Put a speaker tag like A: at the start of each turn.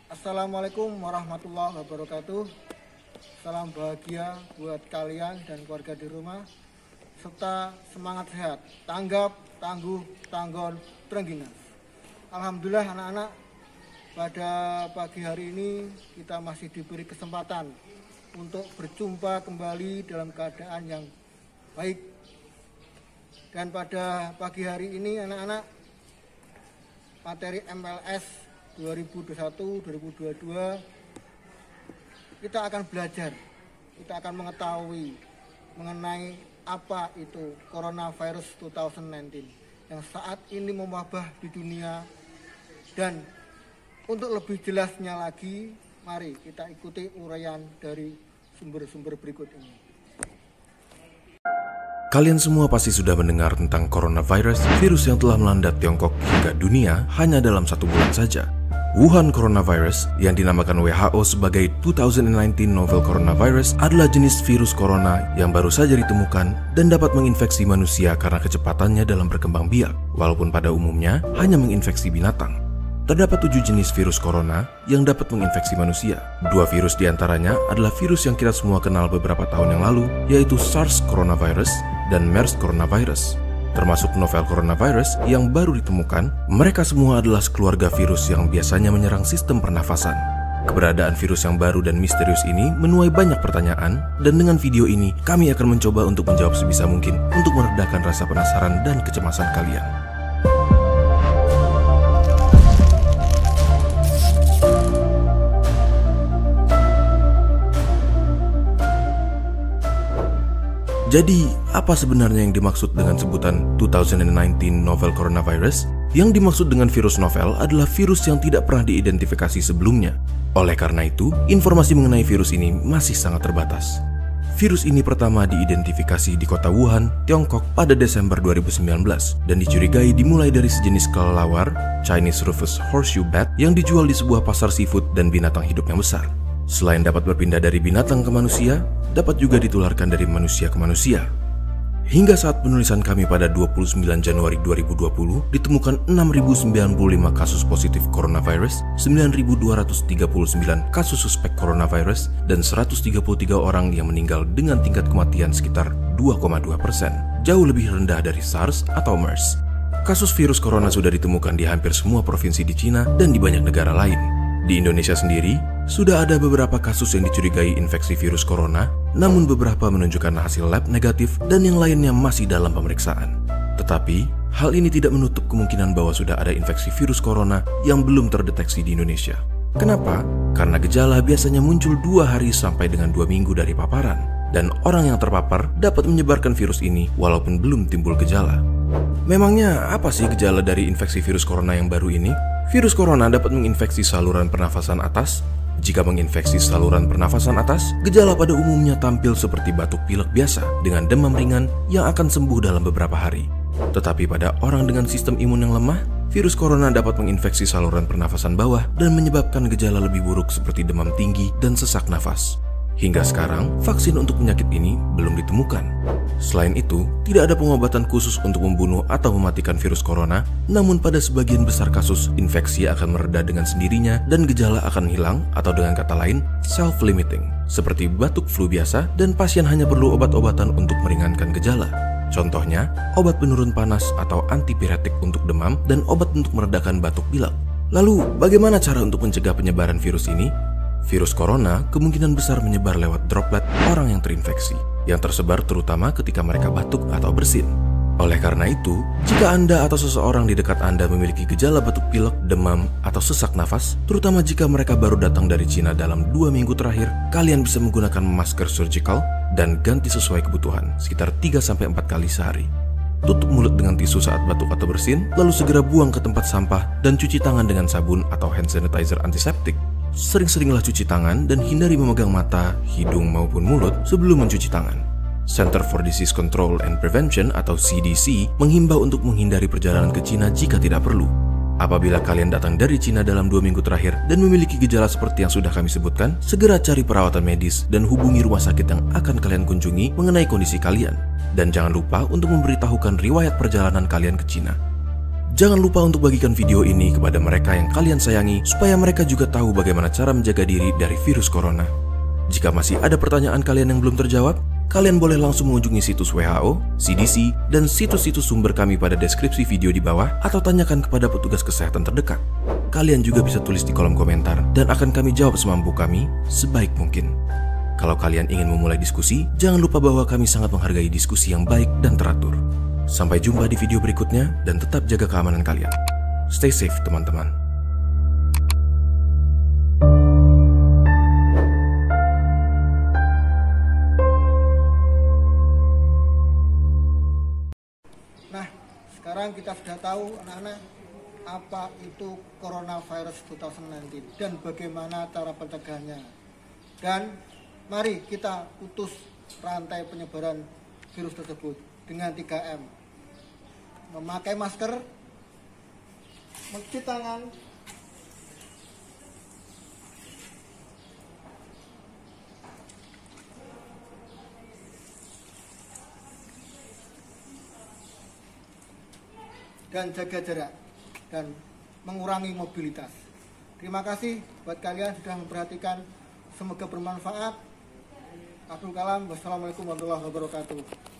A: Assalamualaikum warahmatullahi wabarakatuh. Salam bahagia buat kalian dan keluarga di rumah, serta semangat sehat, tanggap, tangguh, tanggon, trenggingas. Alhamdulillah anak-anak, pada pagi hari ini kita masih diberi kesempatan untuk berjumpa kembali dalam keadaan yang baik. Dan pada pagi hari ini anak-anak, materi MLS 2021-2022 kita akan belajar, kita akan mengetahui mengenai apa itu coronavirus 2019 yang saat ini mewabah di dunia. Dan untuk lebih jelasnya lagi, mari kita ikuti uraian dari sumber-sumber berikut ini.
B: Kalian semua pasti sudah mendengar tentang coronavirus, virus yang telah melanda Tiongkok hingga dunia hanya dalam 1 bulan saja. Wuhan coronavirus, yang dinamakan WHO sebagai 2019 novel coronavirus, adalah jenis virus corona yang baru saja ditemukan dan dapat menginfeksi manusia karena kecepatannya dalam berkembang biak, walaupun pada umumnya hanya menginfeksi binatang. Terdapat 7 jenis virus corona yang dapat menginfeksi manusia. 2 virus diantaranya adalah virus yang kita semua kenal beberapa tahun yang lalu, yaitu SARS coronavirus dan MERS coronavirus. Termasuk novel coronavirus yang baru ditemukan, mereka semua adalah sekeluarga virus yang biasanya menyerang sistem pernafasan. Keberadaan virus yang baru dan misterius ini menuai banyak pertanyaan, dan dengan video ini kami akan mencoba untuk menjawab sebisa mungkin untuk meredakan rasa penasaran dan kecemasan kalian. Jadi, apa sebenarnya yang dimaksud dengan sebutan 2019 novel coronavirus? Yang dimaksud dengan virus novel adalah virus yang tidak pernah diidentifikasi sebelumnya. Oleh karena itu, informasi mengenai virus ini masih sangat terbatas. Virus ini pertama diidentifikasi di kota Wuhan, Tiongkok pada Desember 2019 dan dicurigai dimulai dari sejenis kelelawar, Chinese Rufous Horseshoe Bat, yang dijual di sebuah pasar seafood dan binatang hidup yang besar. Selain dapat berpindah dari binatang ke manusia, dapat juga ditularkan dari manusia ke manusia. Hingga saat penulisan kami pada 29 Januari 2020, ditemukan 6.095 kasus positif coronavirus, 9.239 kasus suspek coronavirus, dan 133 orang yang meninggal dengan tingkat kematian sekitar 2,2%, jauh lebih rendah dari SARS atau MERS. Kasus virus corona sudah ditemukan di hampir semua provinsi di Cina dan di banyak negara lain. Di Indonesia sendiri, sudah ada beberapa kasus yang dicurigai infeksi virus corona, namun beberapa menunjukkan hasil lab negatif dan yang lainnya masih dalam pemeriksaan. Tetapi, hal ini tidak menutup kemungkinan bahwa sudah ada infeksi virus corona yang belum terdeteksi di Indonesia. Kenapa? Karena gejala biasanya muncul 2 hari sampai dengan 2 minggu dari paparan, dan orang yang terpapar dapat menyebarkan virus ini walaupun belum timbul gejala. Memangnya apa sih gejala dari infeksi virus corona yang baru ini? Virus corona dapat menginfeksi saluran pernafasan atas. Jika menginfeksi saluran pernafasan atas, gejala pada umumnya tampil seperti batuk pilek biasa dengan demam ringan yang akan sembuh dalam beberapa hari. Tetapi pada orang dengan sistem imun yang lemah, virus corona dapat menginfeksi saluran pernafasan bawah dan menyebabkan gejala lebih buruk seperti demam tinggi dan sesak nafas. Hingga sekarang, vaksin untuk penyakit ini belum ditemukan. Selain itu, tidak ada pengobatan khusus untuk membunuh atau mematikan virus corona, namun pada sebagian besar kasus, infeksi akan mereda dengan sendirinya dan gejala akan hilang, atau dengan kata lain, self-limiting, seperti batuk flu biasa, dan pasien hanya perlu obat-obatan untuk meringankan gejala. Contohnya, obat penurun panas atau antipiretik untuk demam dan obat untuk meredakan batuk pilek. Lalu, bagaimana cara untuk mencegah penyebaran virus ini? Virus corona kemungkinan besar menyebar lewat droplet orang yang terinfeksi, yang tersebar terutama ketika mereka batuk atau bersin. Oleh karena itu, jika Anda atau seseorang di dekat Anda memiliki gejala batuk pilek, demam, atau sesak nafas, terutama jika mereka baru datang dari Cina dalam 2 minggu terakhir, kalian bisa menggunakan masker surgical dan ganti sesuai kebutuhan, sekitar 3-4 kali sehari. Tutup mulut dengan tisu saat batuk atau bersin, lalu segera buang ke tempat sampah dan cuci tangan dengan sabun atau hand sanitizer antiseptik. Sering-seringlah cuci tangan dan hindari memegang mata, hidung maupun mulut sebelum mencuci tangan. Center for Disease Control and Prevention atau CDC menghimbau untuk menghindari perjalanan ke Cina jika tidak perlu. Apabila kalian datang dari Cina dalam 2 minggu terakhir dan memiliki gejala seperti yang sudah kami sebutkan, segera cari perawatan medis dan hubungi rumah sakit yang akan kalian kunjungi mengenai kondisi kalian. Dan jangan lupa untuk memberitahukan riwayat perjalanan kalian ke Cina. Jangan lupa untuk bagikan video ini kepada mereka yang kalian sayangi supaya mereka juga tahu bagaimana cara menjaga diri dari virus corona. Jika masih ada pertanyaan kalian yang belum terjawab, kalian boleh langsung mengunjungi situs WHO, CDC, dan situs-situs sumber kami pada deskripsi video di bawah atau tanyakan kepada petugas kesehatan terdekat. Kalian juga bisa tulis di kolom komentar dan akan kami jawab semampu kami sebaik mungkin. Kalau kalian ingin memulai diskusi, jangan lupa bahwa kami sangat menghargai diskusi yang baik dan teratur. Sampai jumpa di video berikutnya dan tetap jaga keamanan kalian. Stay safe teman-teman.
A: Nah, sekarang kita sudah tahu anak-anak apa itu coronavirus 2019 dan bagaimana cara pencegahannya. Dan mari kita putus rantai penyebaran virus tersebut dengan 3M. Memakai masker, mencuci tangan, dan jaga jarak, dan mengurangi mobilitas. Terima kasih buat kalian sudah memperhatikan. Semoga bermanfaat. Abdul Kalam, wassalamualaikum warahmatullahi wabarakatuh.